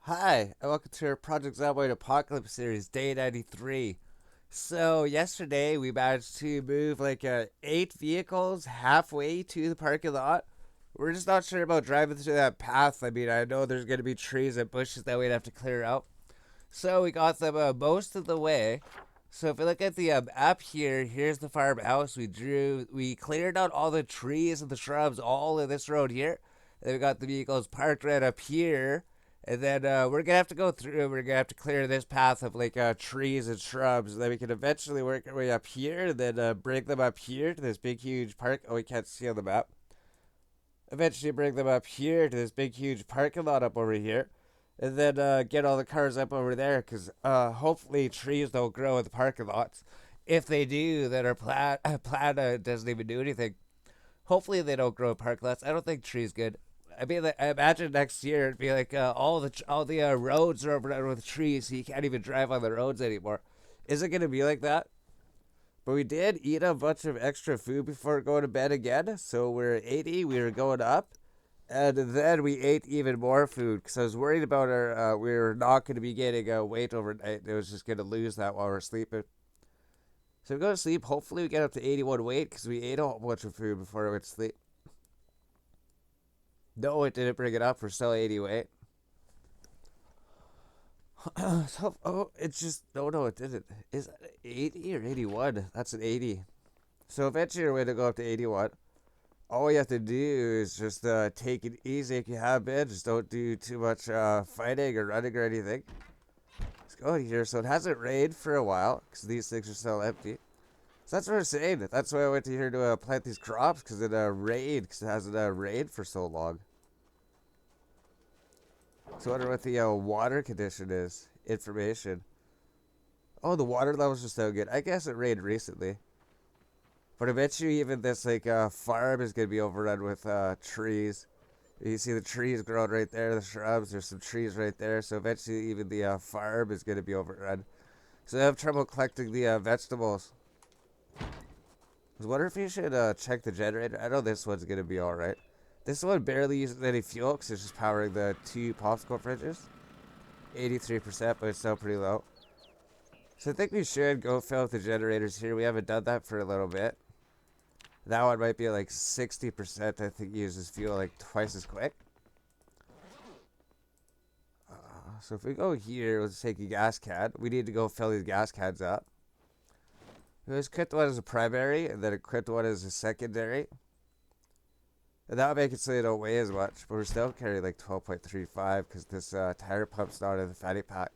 Hi, and welcome to our Project Zomboid Apocalypse series, day 93. So, yesterday we managed to move like 8 vehicles halfway to the parking lot. We're just not sure about driving through that path. I mean, I know there's going to be trees and bushes that we'd have to clear out. So, we got them most of the way. So, if we look at the app here, here's the farmhouse. We cleared out all the trees and the shrubs all in this road here. And then we got the vehicles parked right up here. And then we're gonna have to go through. We're gonna have to clear this path of like trees and shrubs. And then we can eventually work our way up here, and then bring them up here to this big huge park. Oh, we can't see on the map. Eventually, bring them up here to this big huge parking lot up over here, and then get all the cars up over there. Cause hopefully trees don't grow in the parking lots. If they do, then our plan doesn't even do anything. Hopefully, they don't grow in parking lots. I don't think trees good. I mean, like, I imagine next year it'd be like all the roads are overrun with trees, so you can't even drive on the roads anymore. Is it gonna be like that? But we did eat a bunch of extra food before going to bed again, so we're 80. We were going up, and then we ate even more food because I was worried about our. We were not going to be getting weight overnight. It was just going to lose that while we're sleeping. So we go to sleep. Hopefully, we get up to 81 weight because we ate a whole bunch of food before we went to sleep. No, it didn't bring it up. We're still 80 weight. So, oh, it's just no, it didn't. Is that 80 or 81? That's an 80. So eventually, you're going to go up to 81. All you have to do is just take it easy if you have been. Just don't do too much fighting or running or anything. Let's go here. So it hasn't rained for a while because these things are still empty. So that's what we're saying. That's why I went to here to plant these crops because it rained because it hasn't rained for so long. So I wonder what the water condition is. Information. Oh, the water level's just so good. I guess it rained recently. But eventually, even this like farm is gonna be overrun with trees. You see the trees growing right there, the shrubs. There's some trees right there. So eventually, even the farm is gonna be overrun. So I have trouble collecting the vegetables. I was wondering if you should check the generator. I know this one's gonna be all right. This one barely uses any fuel because it's just powering the two popsicle fridges. 83%, but it's still pretty low. So I think we should go fill up the generators here. We haven't done that for a little bit. That one might be like 60%. I think uses fuel like twice as quick. So if we go here, let's take a gas can. We need to go fill these gas cans up. Let's equip one as a primary, and then equip one as a secondary. And that would make it so they don't weigh as much, but we're still carrying like 12.35 because this tire pump's not in the fatty pack.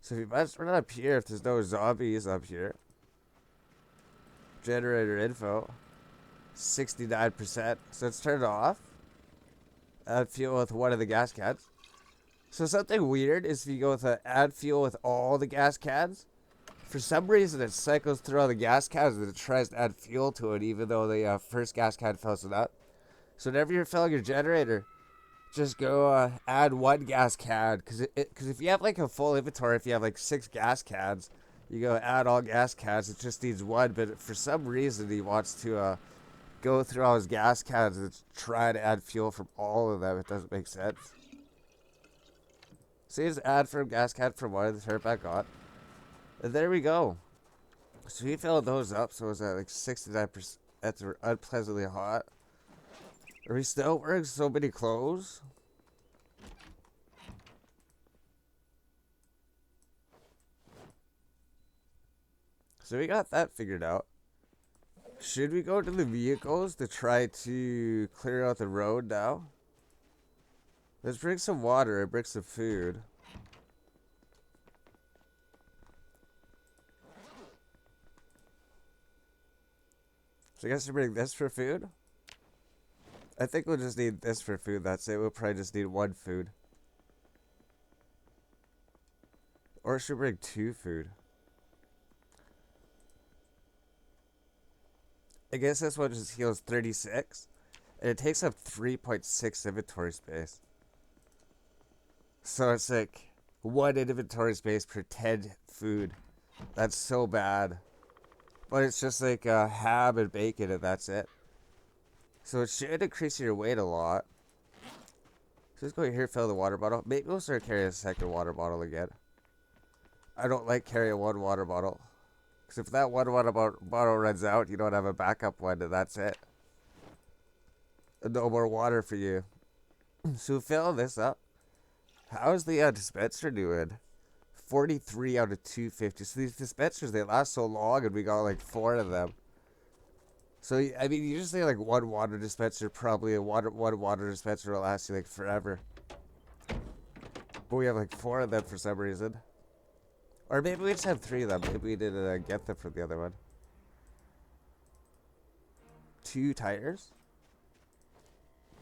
So if you must run up here, if there's no zombies up here. Generator info, 69%. So let's turn it off. Add fuel with one of the gas cans. So something weird is if you go with add fuel with all the gas cans, for some reason it cycles through all the gas cans and it tries to add fuel to it even though the first gas can fills it up. So whenever you're filling your generator, just go add one gas can because if you have like a full inventory, if you have like 6 gas cans, you go add all gas cans. It just needs one, but for some reason he wants to go through all his gas cans and try to add fuel from all of them. It doesn't make sense. So you just add from gas can from one and turn it back on. And there we go. So we filled those up, so it was at like 69%. That's unpleasantly hot. Are we still wearing so many clothes? So we got that figured out. Should we go to the vehicles to try to clear out the road now? Let's bring some water and bring some food. So I guess we bring this for food? I think we'll just need this for food. That's it. We'll probably just need one food. Or should we bring 2 food? I guess this one just heals 36. And it takes up 3.6 inventory space. So it's like 1 inventory space per 10 food. That's so bad. But it's just like ham and bacon and that's it. So it should increase your weight a lot. So let's go here, fill the water bottle. Maybe we'll start carrying a second water bottle again. I don't like carrying one water bottle. Because if that one water bottle runs out, you don't have a backup one, and that's it. No more water for you. So fill this up. How's the dispenser doing? 43 out of 250. So these dispensers, they last so long, and we got like 4 of them. So, I mean, you just say like one water dispenser, probably one water dispenser will last you like forever. But we have like 4 of them for some reason. Or maybe we just have 3 of them. Maybe we didn't get them from the other one. 2 tires?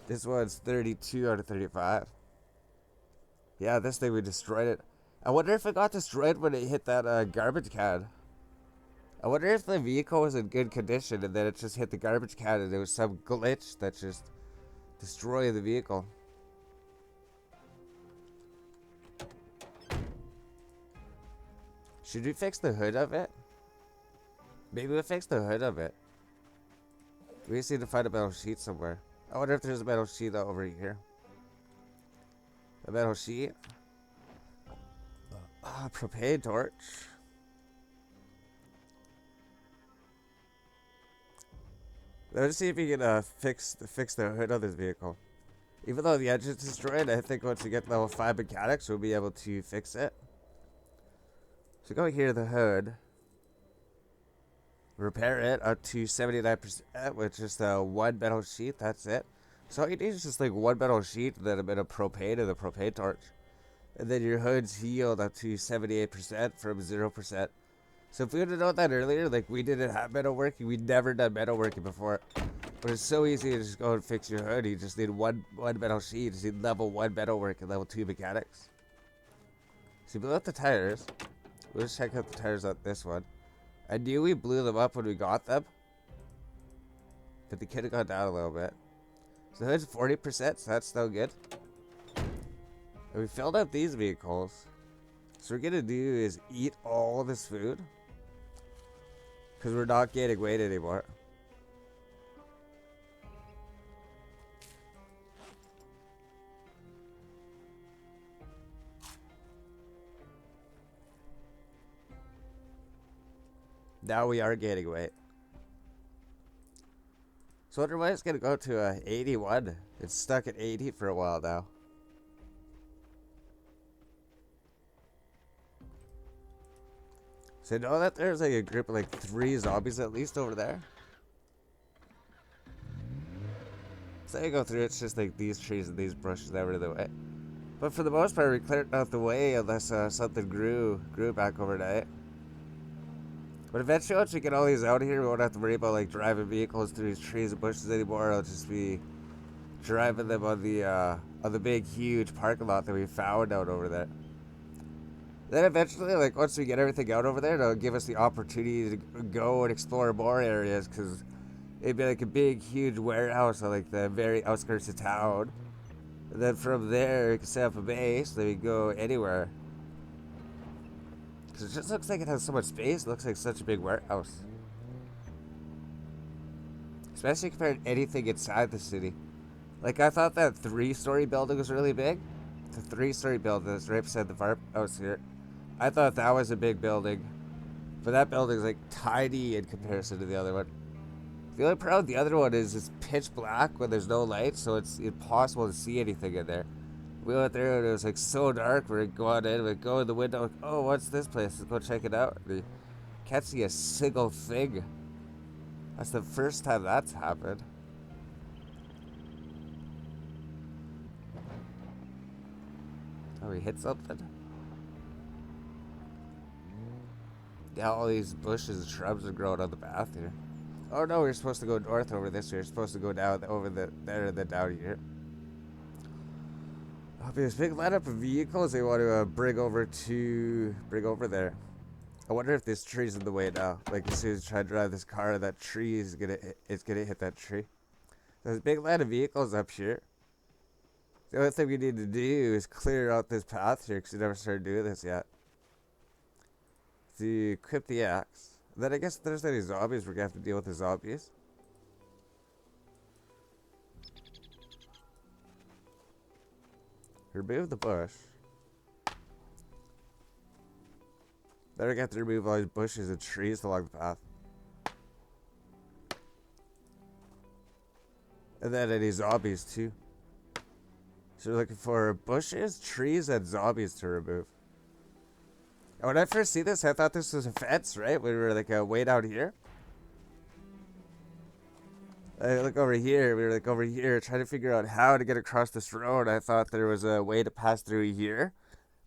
This one's 32 out of 35. Yeah, this thing, we destroyed it. I wonder if it got destroyed when it hit that garbage can. I wonder if the vehicle was in good condition and then it just hit the garbage can and there was some glitch that just destroyed the vehicle. Should we fix the hood of it? Maybe we'll fix the hood of it. We just need to find a metal sheet somewhere. I wonder if there's a metal sheet over here. A metal sheet? Propane torch. Let's see if we can fix the hood of this vehicle. Even though the engine's destroyed, I think once we get level 5 mechanics, we'll be able to fix it. So go here, the hood. Repair it up to 79% with just one metal sheet. That's it. So all you need is just like one metal sheet, then a bit of propane and the propane torch. And then your hood's healed up to 78% from 0%. So if we would have known that earlier, like we didn't have metalworking, we'd never done metalworking before. But it's so easy to just go and fix your hood. You just need one metal sheet. You just need level 1 metalwork and level 2 mechanics. So you blew out the tires. We'll just check out the tires on this one. I knew we blew them up when we got them. But they could have gone down a little bit. So the hood's 40%, so that's still good. And we filled up these vehicles. So what we're going to do is eat all this food. Because we're not gaining weight anymore. Now we are gaining weight. So I wonder why it's going to go to 81. It's stuck at 80 for a while now. So know that there's like a group of like 3 zombies at least over there. So you go through, it's just like these trees and these bushes that were in the way. But for the most part, we cleared out the way unless something grew back overnight. But eventually, once we get all these out of here, we won't have to worry about like driving vehicles through these trees and bushes anymore. I'll just be driving them on the big, huge parking lot that we found out over there. Then eventually, like once we get everything out over there, it'll give us the opportunity to go and explore more areas because it'd be like a big, huge warehouse on like the very outskirts of town. And then from there, we can set up a base. Then we go anywhere. Because it just looks like it has so much space. It looks like such a big warehouse. Especially compared to anything inside the city. Like, I thought that 3-story building was really big. The 3-story building that's right beside the farmhouse here. I thought that was a big building. But that building's like tiny in comparison to the other one. The only problem with the other one is it's pitch black when there's no light, so it's impossible to see anything in there. We went there and it was like so dark. We're going in, we go in the window, like, oh, what's this place? Let's go check it out. We can't see a single thing. That's the first time that's happened. Oh, we hit something? Yeah, all these bushes and shrubs are growing on the path here. Oh no, we're supposed to go north over this way. We're supposed to go down over there and then down here. There's a big lineup of vehicles they want to bring over there. I wonder if this tree's in the way now. Like as soon as I try to drive this car, that tree is gonna hit that tree. There's a big line of vehicles up here. The only thing we need to do is clear out this path here because we never started doing this yet. To equip the axe. Then I guess if there's any zombies, we're gonna have to deal with the zombies. Remove the bush. Then we got to remove all these bushes and trees along the path. And then any zombies too. So we're looking for bushes, trees, and zombies to remove. And when I first see this, I thought this was a fence, right? We were like way down here. I look over here. We were like over here trying to figure out how to get across this road. I thought there was a way to pass through here.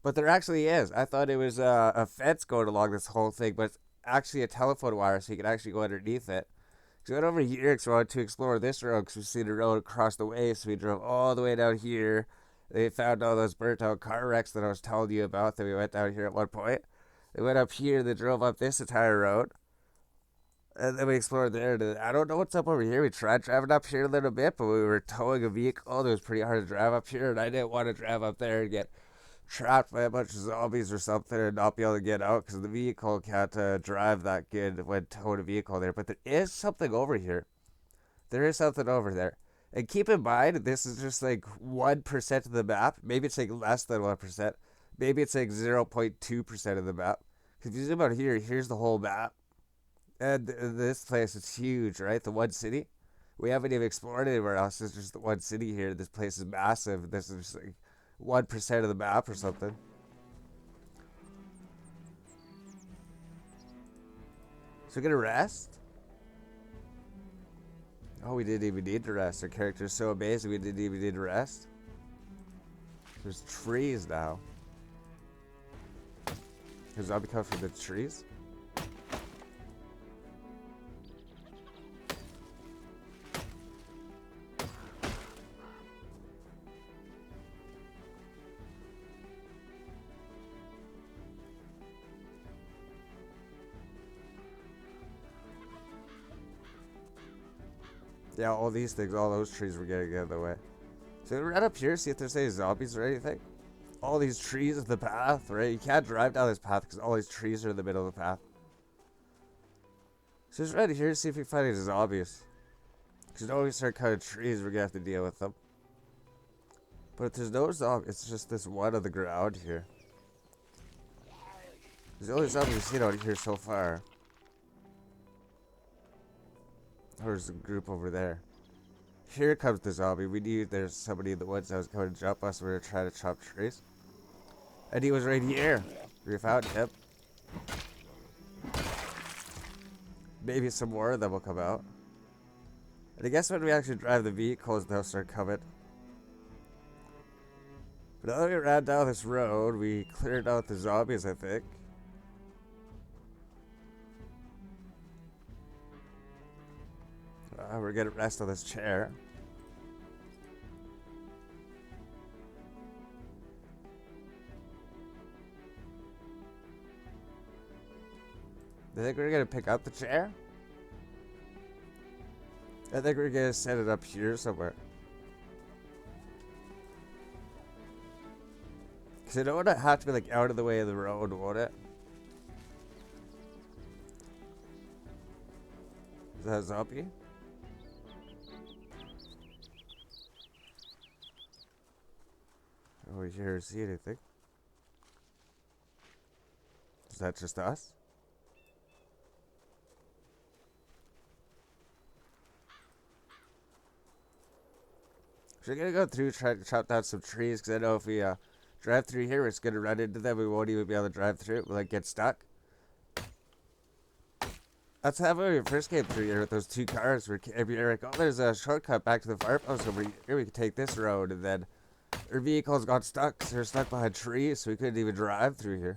But there actually is. I thought it was a fence going along this whole thing, but it's actually a telephone wire, so you can actually go underneath it. So we went over here because we wanted to explore this road because we see the road across the way, so we drove all the way down here. They found all those burnt out car wrecks that I was telling you about that we went down here at one point. They went up here, they drove up this entire road. And then we explored there. I don't know what's up over here. We tried driving up here a little bit, but we were towing a vehicle. It was pretty hard to drive up here, and I didn't want to drive up there and get trapped by a bunch of zombies or something and not be able to get out because the vehicle can't drive that good when towing a vehicle there. But there is something over here. There is something over there. And keep in mind, this is just like 1% of the map. Maybe it's like less than 1%. Maybe it's like 0.2% of the map. Because if you zoom out here, here's the whole map. And this place is huge, right? The one city. We haven't even explored anywhere else. It's just the one city here. This place is massive. This is just like 1% of the map or something. So we're gonna rest? Oh, we didn't even need to rest. Our character's so amazing we didn't even need to rest. There's trees now. Does zombie come from the trees? Yeah, all these things, all those trees were getting out of the way. So right up here, see if there's any zombies or anything. All these trees in the path, right? You can't drive down this path because all these trees are in the middle of the path. So just right here, see if we find any zombies. Because when we start cutting trees, we're gonna have to deal with them. But if there's no zombies, it's just this one on the ground here. There's the only zombies we've seen out here so far. There's a group over there. Here comes the zombie. We knew there's somebody in the woods that was going to jump us. We were trying to chop trees. And he was right here. We found him. Maybe some more of them will come out. And I guess when we actually drive the vehicles, they'll start coming. But now that we ran down this road, we cleared out the zombies, I think. We're gonna rest on this chair. I think we're gonna pick up the chair. I think we're gonna set it up here somewhere. Cause I don't want to have to be like out of the way of the road, won't it? Is that a zombie? Oh, we hear or see anything. Is that just us? So we're gonna go through, try to chop down some trees, because I know if we drive through here, we're just gonna run into them. We won't even be able to drive through it. We'll like get stuck. That's how when we first came through here with those two cars. We're like, oh, there's a shortcut back to the farmhouse over here. We could take this road, and then our vehicles got stuck. So they're stuck behind trees, so we couldn't even drive through here.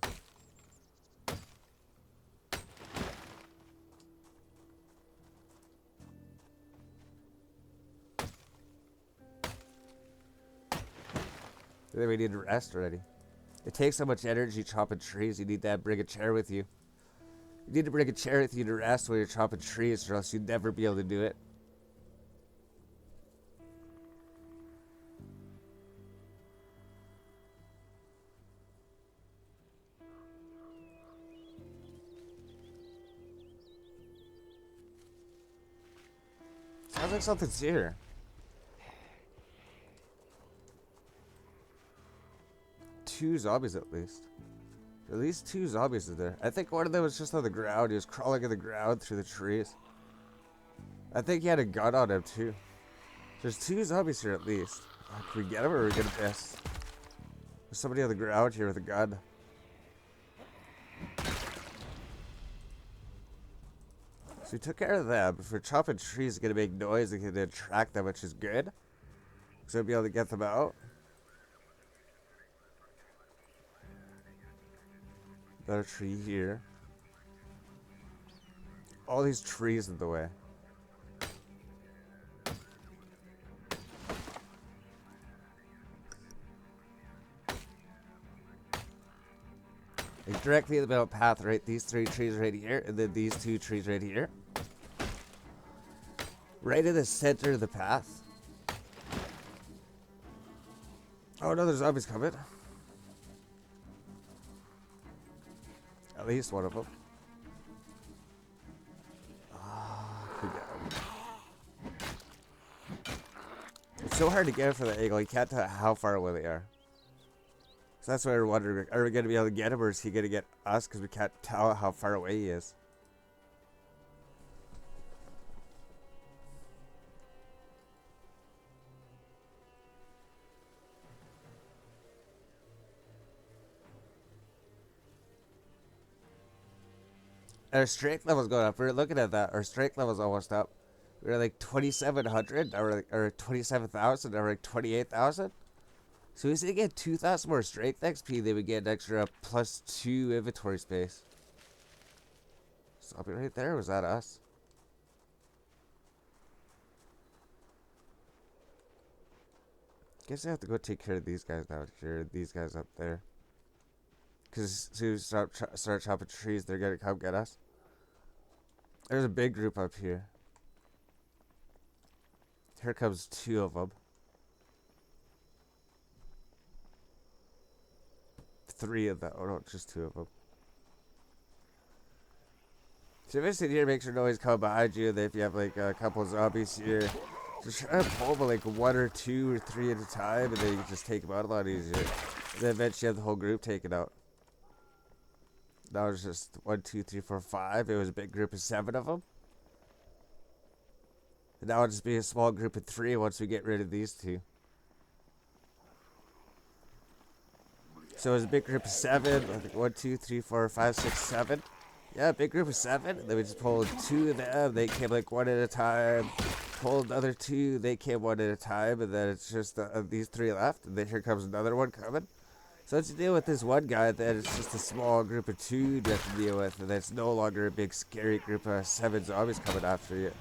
I think we need to rest already. It takes so much energy chopping trees. You need to bring a chair with you. You need to bring a chair with you to rest when you're chopping trees, or else you'd never be able to do it. Sounds like something's here. two zombies at least. At least two zombies in there. I think one of them was just on the ground. He was crawling on the ground through the trees. I think he had a gun on him too. There's two zombies here at least. Can we get him or are we gonna miss? There's somebody on the ground here with a gun. So we took care of them. If we're chopping trees, it's gonna make noise and can attract them, which is good. So we'll be able to get them out. Another tree here. All these trees in the way. Like directly in the middle path, right? These three trees right here, and then these two trees right here. Right in the center of the path. Oh no, there's zombies coming. At least one of them. It's so hard to get from the angle. You can't tell how far away they are. So that's why we're wondering, are we going to be able to get him or is he going to get us because we can't tell how far away he is? Our strength level's going up. We were looking at that. Our strength level's almost up. We were like 2,700, or 27,000, or like 28,000. So we to get 2,000 more strength XP, they would get an extra +2 inventory space. Stop it right there. Was that us? Guess I have to go take care of these guys down here. These guys up there. Because as soon as we start chopping trees, they're going to come get us. There's a big group up here. Here comes two of them. Three of them. Oh no, just two of them. So if you sit here, make sure nobody's coming behind you. Then if you have like a couple of zombies here, just try to pull them like 1 or 2 or 3 at a time, and then you can just take them out a lot easier. And then eventually you have the whole group taken out. Now it's just 1, 2, 3, 4, 5. It was a big group of 7 of them. And now it'll just be a small group of 3 once we get rid of these 2. So it was a big group of 7. I think 1, 2, 3, 4, 5, 6, 7. Yeah, a big group of 7. And then we just pulled 2 of them. They came like 1 at a time. Pulled another 2. They came 1 at a time. And then it's just these 3 left. And then here comes another one coming. So once you deal with this one guy, then it's just a small group of 2 you have to deal with. And then it's no longer a big scary group of 7 zombies coming after you.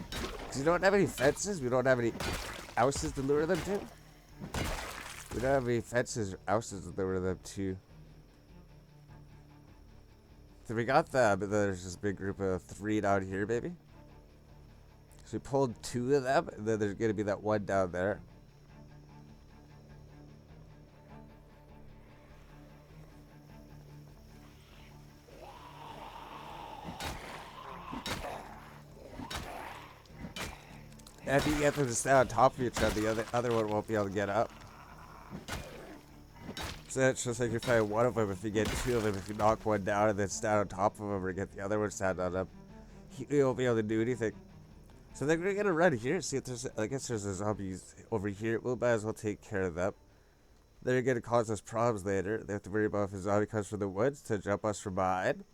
Because you don't have any fences. We don't have any houses to lure them to. We don't have any fences or houses to lure them to. So we got them, but then there's this big group of 3 down here, baby. So we pulled 2 of them, and then there's going to be that one down there. And if you get them to stay on top of each other, the other one won't be able to get up. So it's just like you're fighting one of them. If you get 2 of them, if you knock one down and then stand on top of them, or get the other one stand on them, he won't be able to do anything. So they're gonna run here. See if there's, I guess there's a zombies over here. We'll might as well take care of them. They're gonna cause us problems later. They have to worry about if a zombie comes from the woods to jump us from behind.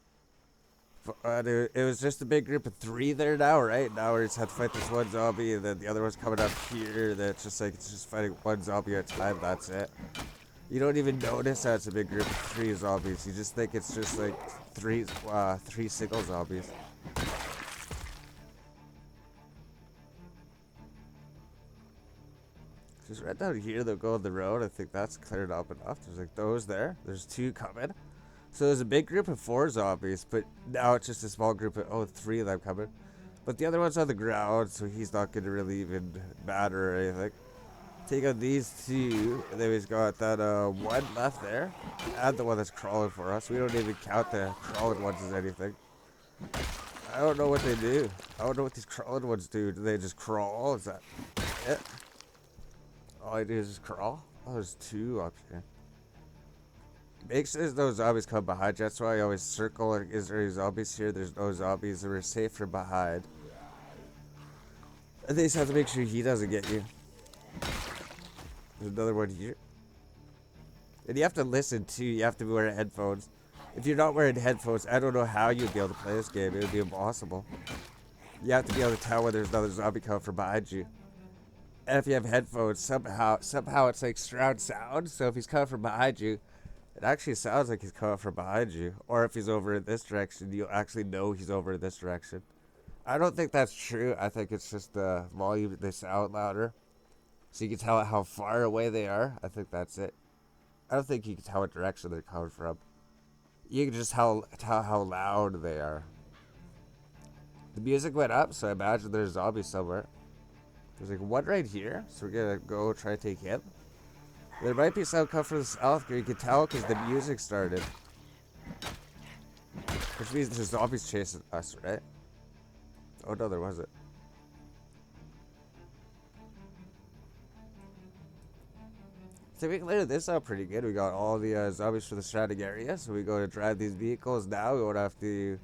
But it was just a big group of 3 there now, right? Now we just have to fight this one zombie, and then the other one's coming up here. Then it's just fighting one zombie at a time. That's it. You don't even notice that it's a big group of 3 zombies. You just think it's just like 3 single zombies. Just right down here, they'll go on the road. I think that's cleared up enough. There's like those there. There's 2 coming. So there's a big group of 4 zombies, but now it's just a small group of 3 of them coming. But the other one's on the ground, so he's not going to really even matter or anything. Take out these 2, and then we've got that one left there, and the one that's crawling for us. We don't even count the crawling ones as anything. I don't know what they do. I don't know what these crawling ones do. Do they just crawl? Is that it? All I do is just crawl? Oh, there's 2 up here. Make sure there's no zombies come behind you. That's why I always circle. Like, is there any zombies here? There's no zombies. We're safe from behind. And they just have to make sure he doesn't get you. There's another one here. And you have to listen too. You have to be wearing headphones. If you're not wearing headphones, I don't know how you'd be able to play this game. It would be impossible. You have to be able to tell when there's another zombie coming from behind you. And if you have headphones, somehow it's like surround sound. So if he's coming from behind you, it actually sounds like he's coming from behind you. Or if he's over in this direction, you'll actually know he's over in this direction. I don't think that's true. I think it's just the volume, they sound louder. So you can tell how far away they are. I think that's it. I don't think you can tell what direction they're coming from. You can just tell how loud they are. The music went up, so I imagine there's zombies somewhere. There's like one right here, so we're gonna go try to take him. There might be some come from the south, but you can tell because the music started. Which means there's zombies chasing us, right? Oh no, there wasn't. So we cleared this out pretty good. We got all the zombies from the surrounding area, so we go to drive these vehicles now. We won't have to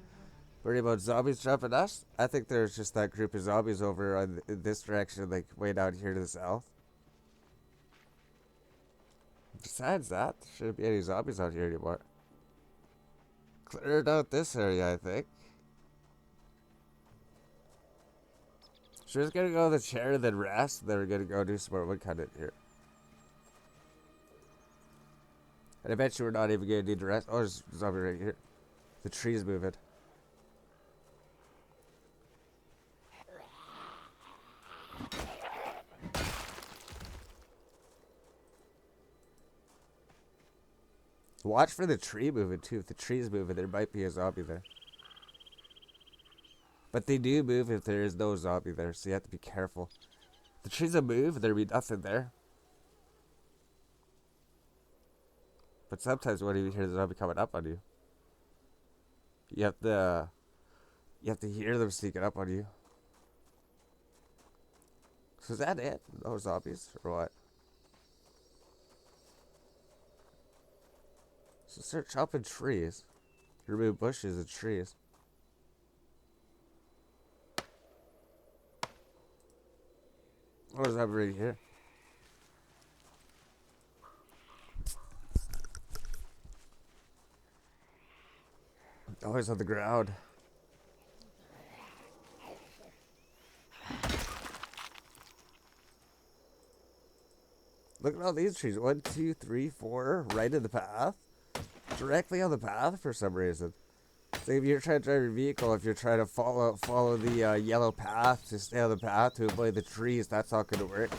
worry about zombies jumping us. I think there's just that group of zombies over in this direction, like way down here to the south. Besides that, there shouldn't be any zombies out here anymore. Cleared out this area, I think. So we're just gonna go to the chair and then rest. Then we're gonna go do some more woodcut in here. And I bet you we're not even gonna need to rest. Oh, there's a zombie right here. The tree's moving. Watch for the tree moving too. If the tree's moving, there might be a zombie there. But they do move if there is no zombie there, so you have to be careful. If the trees will move, there'll be nothing there. But sometimes when you hear the zombie coming up on you, you have to hear them sneaking up on you. So is that it? No zombies or what? So start chopping trees. Remove bushes and trees. What is that right here? Oh, it's on the ground. Look at all these trees. 1, 2, 3, 4, right in the path. Directly on the path for some reason. So if you're trying to drive your vehicle, if you're trying to follow the yellow path to stay on the path to avoid the trees, that's not going to work.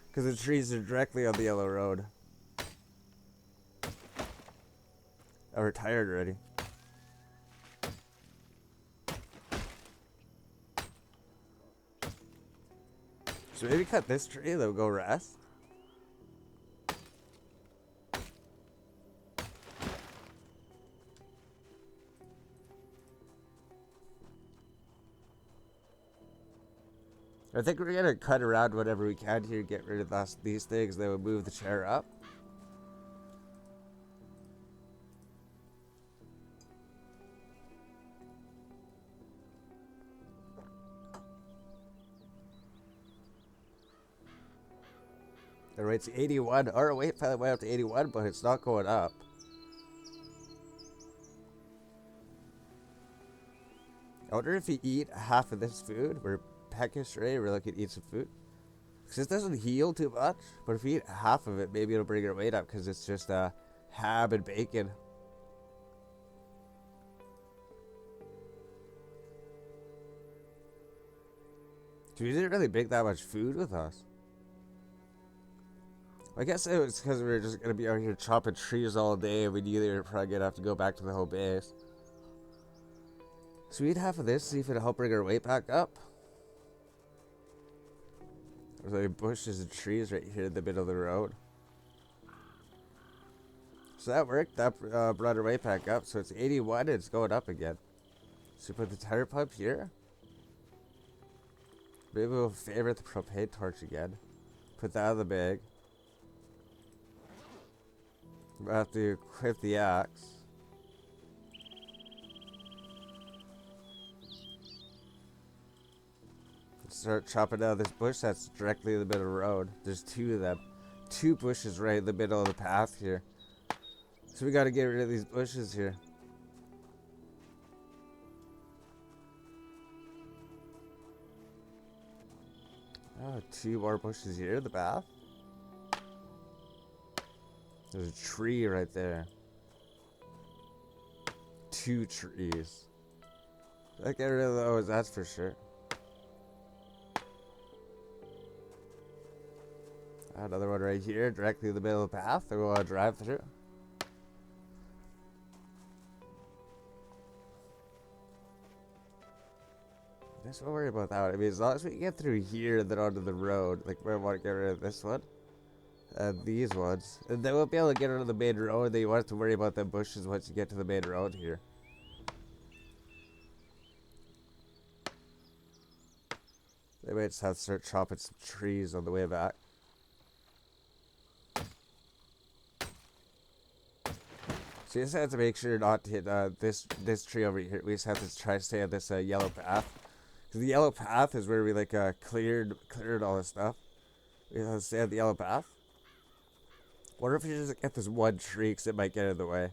Because the trees are directly on the yellow road. I'm retired already. So maybe cut this tree, then we'll go rest. I think we're gonna cut around whatever we can here, get rid of these things, then we'll move the chair up. The rate's 81. Our weight finally went up to 81, but it's not going up. I wonder if you eat half of this food, we're peckish, right? We're looking to eat some food. Because this doesn't heal too much, but if you eat half of it, maybe it'll bring your weight up because it's just ham and bacon. So we didn't really bring that much food with us. I guess it was because we were just going to be out here chopping trees all day and we knew they were probably going to have to go back to the home base. So we eat half of this, see if it'll help bring our weight back up. There's like bushes and trees right here in the middle of the road. So that worked. That brought our weight back up. So it's 81 and it's going up again. So we put the tire pump here. Maybe we'll favorite the propane torch again. Put that in the bag. I have to equip the axe. Start chopping down this bush that's directly in the middle of the road. There's two of them. Two bushes right in the middle of the path here. So we gotta get rid of these bushes here. Oh, two more bushes here in the path. There's a tree right there. Two trees. I get rid of those, that's for sure. Another one right here, directly in the middle of the path that we want to drive through. Just don't worry about that one. I mean, as long as we get through here and then onto the road, like we want to get rid of this one. And these ones. And then we'll be able to get onto the main road. Then you won't have to worry about the bushes once you get to the main road here. They might just have to start chopping some trees on the way back. So you just have to make sure not to hit this tree over here. We just have to try to stay on this yellow path. Because the yellow path is where we like cleared all this stuff. We have to stay on the yellow path. Wonder if you just get this one tree because it might get in the way.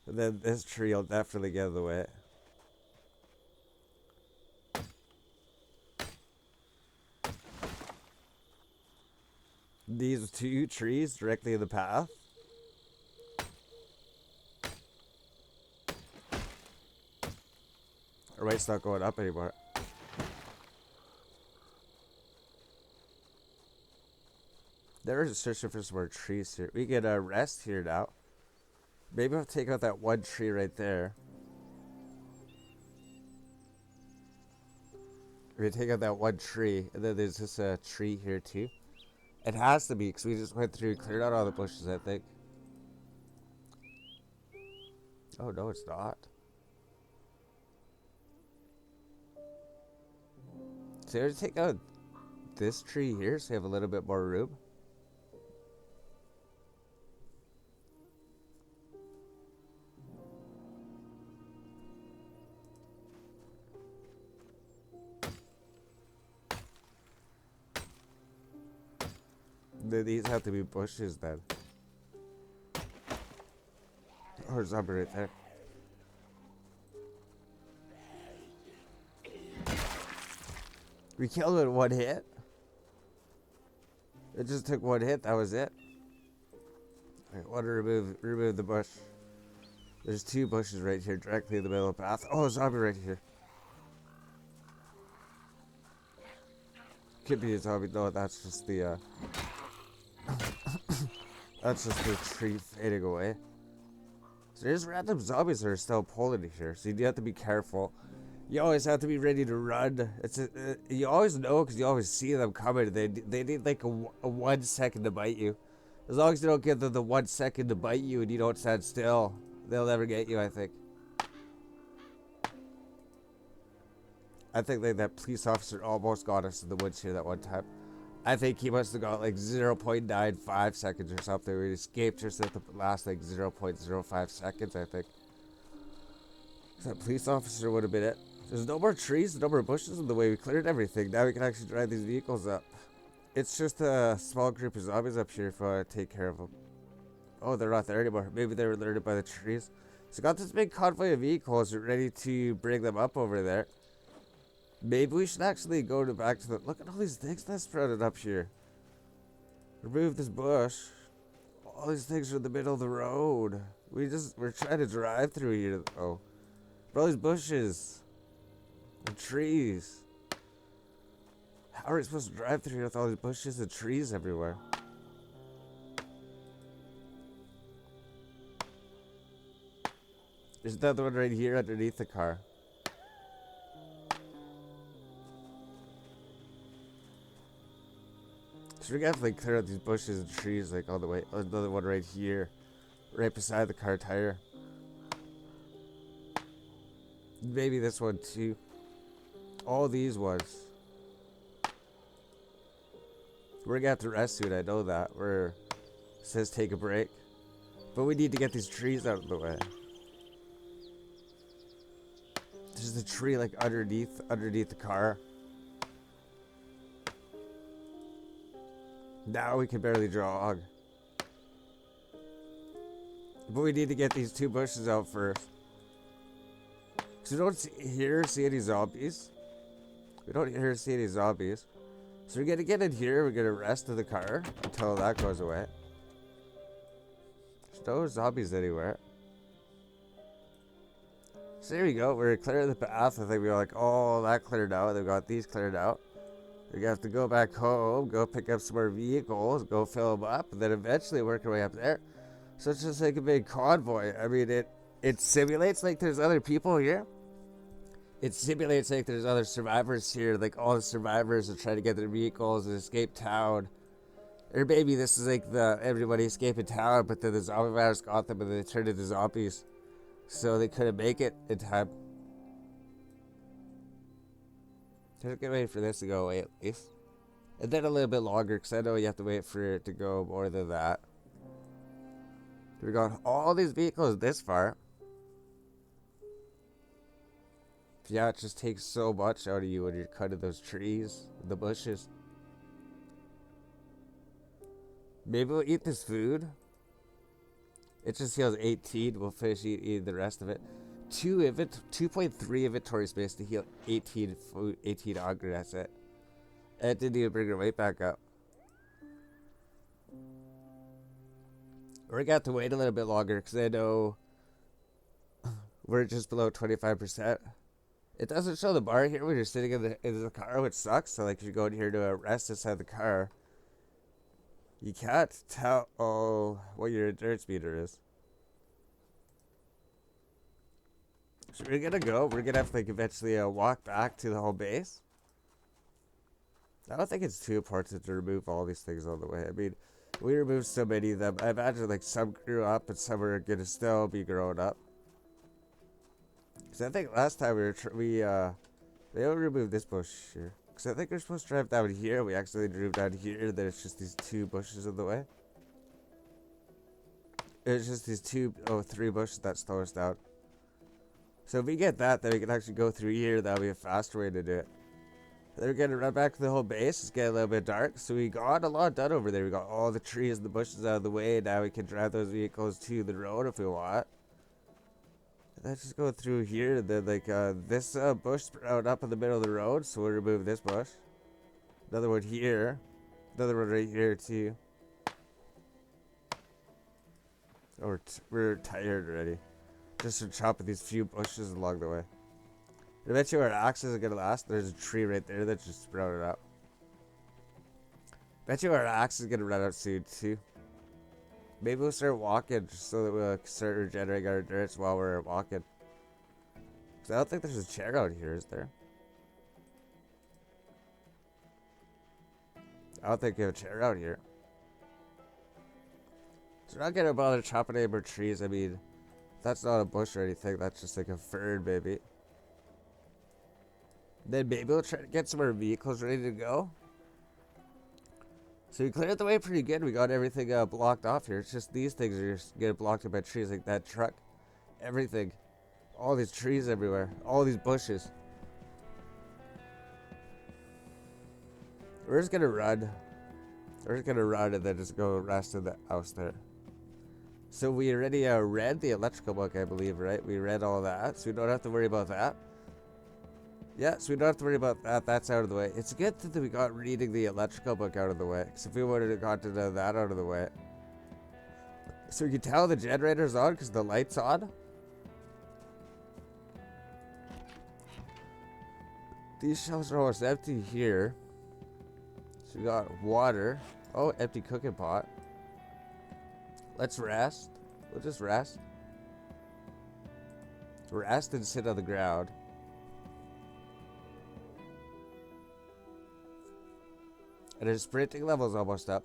And then this tree will definitely get in the way. These two trees directly in the path. Or wait, it's not going up anymore. They're just searching for some more trees here. We can rest here now. Maybe I'll take out that one tree right there. We take out that one tree, and then there's this tree here too. It has to be, because we just went through, cleared out all the bushes, I think. Oh, no, it's not. So let's take out this tree here, so we have a little bit more room. Then these have to be bushes then. Or zombie right there. We killed it in one hit. It just took one hit, that was it. I want to remove the bush. There's two bushes right here, directly in the middle of the path. Oh, a zombie right here. Could be a zombie. No, that's just the that's just the tree fading away. So there's random zombies that are still pulling here, so you have to be careful. You always have to be ready to run. You always know because you always see them coming. They need like a 1 second to bite you. As long as you don't get the 1 second to bite you and you don't stand still, they'll never get you, I think. I think like that police officer almost got us in the woods here that one time. I think he must have got like 0.95 seconds or something. We escaped just at the last like 0.05 seconds, I think. That police officer would have been it. There's no more trees, no more bushes in the way. We cleared everything. Now we can actually drive these vehicles up. It's just a small group of zombies up here if I take care of them. Oh, they're not there anymore. Maybe they were alerted by the trees. So got this big convoy of vehicles ready to bring them up over there. Maybe we should actually go back to the... Look at all these things that sprouted up here. Remove this bush. All these things are in the middle of the road. We're trying to drive through here. Oh. But all these bushes. And trees. How are we supposed to drive through here with all these bushes and trees everywhere? There's another one right here underneath the car. So we're gonna have to like clear out these bushes and trees like all the way. Another one right here. Right beside the car tire. Maybe this one too. All these ones. We're gonna have to rest soon, I know that. It says take a break. But we need to get these trees out of the way. There's a tree like underneath the car. Now we can barely jog. But we need to get these two bushes out first. Because we don't see any zombies. We don't see any zombies. So we're gonna get in here, we're gonna rest in the car until that goes away. There's no zombies anywhere. So there we go, we're clearing the path. I think we were like, oh, that cleared out. They've got these cleared out. We're gonna have to go back home, go pick up some more vehicles, go fill them up, and then eventually work our way up there. So it's just like a big convoy. I mean, it simulates like there's other people here. It simulates like there's other survivors here. Like all the survivors are trying to get their vehicles and escape town. Or maybe this is like everybody escaping town, but then the zombie virus got them and they turned into zombies. So they couldn't make it in time. Just get ready for this to go away at least. And then a little bit longer, because I know you have to wait for it to go more than that. We got all these vehicles this far. Yeah, it just takes so much out of you when you're cutting those trees, the bushes. Maybe we'll eat this food. It just heals 18. We'll finish eating the rest of it. 2.3 inventory space to heal 18 food, 18 hunger. That's it. And it didn't even bring her weight back up. We're gonna have to wait a little bit longer because I know we're just below 25%. It doesn't show the bar here when you're sitting in the car, which sucks. So like if you go in here to rest inside the car, you can't tell what your endurance meter is. So we're gonna go. We're gonna have to like eventually walk back to the home base. I don't think it's too important to remove all these things on the way. I mean, we removed so many of them. I imagine like some grew up and some are gonna still be growing up. Cause I think last time they only removed this bush here. Cause I think we're supposed to drive down here. We actually drove down here. Then it's just these two bushes in the way. It's just these three bushes that slow us down. So if we get that, then we can actually go through here. That'll be a faster way to do it. Then we're gonna run back to the whole base. It's getting a little bit dark. So we got a lot done over there. We got all the trees and the bushes out of the way. Now we can drive those vehicles to the road if we want. Let's just go through here. And then like this bush sprout up in the middle of the road. So we'll remove this bush. Another one here. Another one right here too. Oh, we're tired already. Just from chopping these few bushes along the way. I bet you our axe isn't gonna last. There's a tree right there that just sprouted up. Bet you our axe is gonna run out soon too. Maybe we'll start walking just so that we'll start regenerating our endurance while we're walking. Cause I don't think there's a chair out here, is there? I don't think we have a chair out here. So we're not gonna bother chopping any more trees. I mean, that's not a bush or anything. That's just like a fern, maybe. Then maybe we'll try to get some more vehicles ready to go. So we cleared the way pretty good. We got everything blocked off here. It's just these things are just getting blocked by trees, like that truck. Everything. All these trees everywhere. All these bushes. We're just gonna run. We're just gonna run and then just go rest in the house there. So we already read the electrical book, I believe, right? We read all that, so we don't have to worry about that. Yeah, so we don't have to worry about that. That's out of the way. It's good that we got reading the electrical book out of the way. Because if we would have gotten that out of the way. So you can tell the generator's on because the light's on. These shelves are almost empty here. So we got water. Oh, empty cooking pot. Let's rest. We'll just rest. Rest and sit on the ground. And our sprinting level is almost up.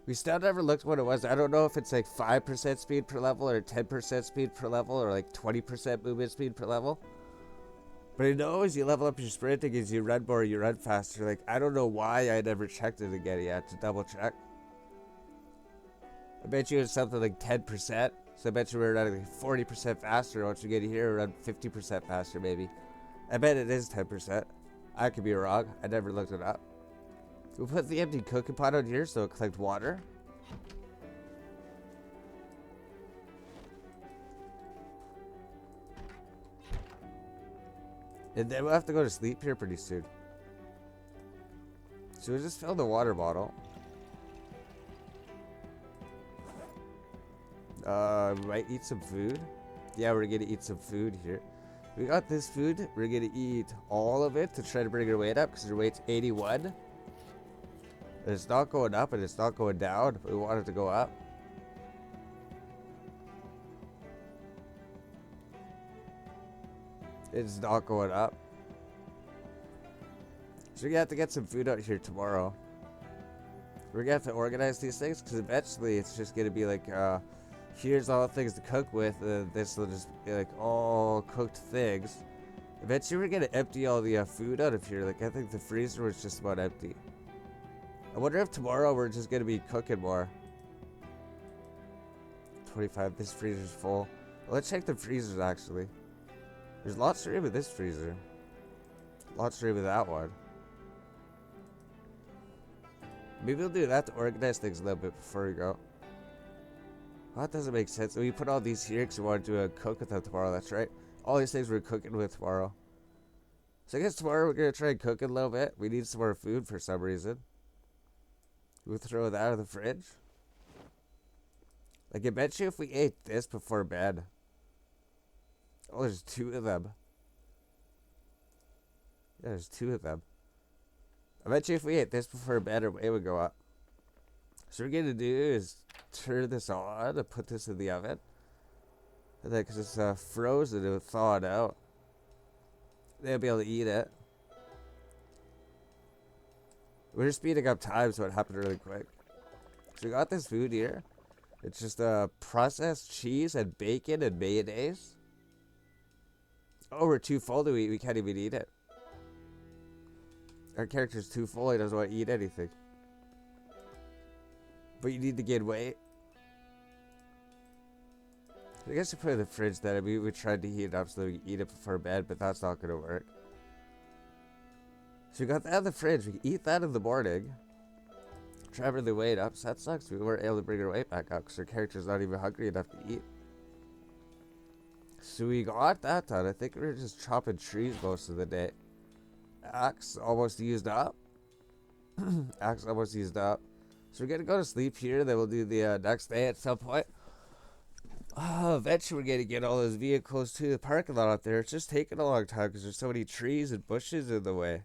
We still never looked what it was. I don't know if it's like 5% speed per level or 10% speed per level or like 20% movement speed per level. But I know as you level up your sprinting, as you run more, you run faster. Like, I don't know why I never checked it again yet to double check. I bet you it's something like 10%. So I bet you we're running like 40% faster. Once you get here, around 50% faster, maybe. I bet it is 10%. I could be wrong. I never looked it up. We'll put the empty cooking pot on here so it'll collect water. And then we'll have to go to sleep here pretty soon. So we'll just fill the water bottle. We might eat some food. Yeah, we're gonna eat some food here. We got this food. We're gonna eat all of it to try to bring her weight up because her weight's 81. And it's not going up and it's not going down. We want it to go up. It's not going up. So we're gonna have to get some food out here tomorrow. We're gonna have to organize these things because eventually it's just gonna be like, here's all the things to cook with. This will just be like all cooked things. Eventually we're gonna empty all the food out of here. Like I think the freezer was just about empty. I wonder if tomorrow we're just gonna be cooking more. 25, this freezer's full. Well, let's check the freezers actually. There's lots of room in this freezer. Lots of room in that one. Maybe we'll do that to organize things a little bit before we go. Well, that doesn't make sense. We put all these here because we want to do a cook with them tomorrow. That's right. All these things we're cooking with tomorrow. So I guess tomorrow we're going to try and cook a little bit. We need some more food for some reason. We'll throw that in the fridge. Like, I bet you if we ate this before bed. Oh, there's 2 of them. Yeah, there's 2 of them. I bet you if we ate this before bed, our weight would go up. So what we're going to do is turn this on and put this in the oven. And then, because it's frozen, it will thaw it out. They'll be able to eat it. We're just speeding up time so it happened really quick. So we got this food here. It's just processed cheese and bacon and mayonnaise. Oh, we're too full to eat. We can't even eat it. Our character's too full. He doesn't want to eat anything. But you need to gain weight. I guess you put it in the fridge then. I mean, we tried to heat it up so that we can eat it before bed, but that's not going to work. So we got that in the fridge. We can eat that in the morning. Try to bring the weight up. So that sucks. We weren't able to bring our weight back up because our character's not even hungry enough to eat. So we got that done. I think we were just chopping trees most of the day. Axe almost used up. Axe almost used up. So we're going to go to sleep here. Then we'll do the next day at some point. Eventually we're going to get all those vehicles to the parking lot out there. It's just taking a long time because there's so many trees and bushes in the way.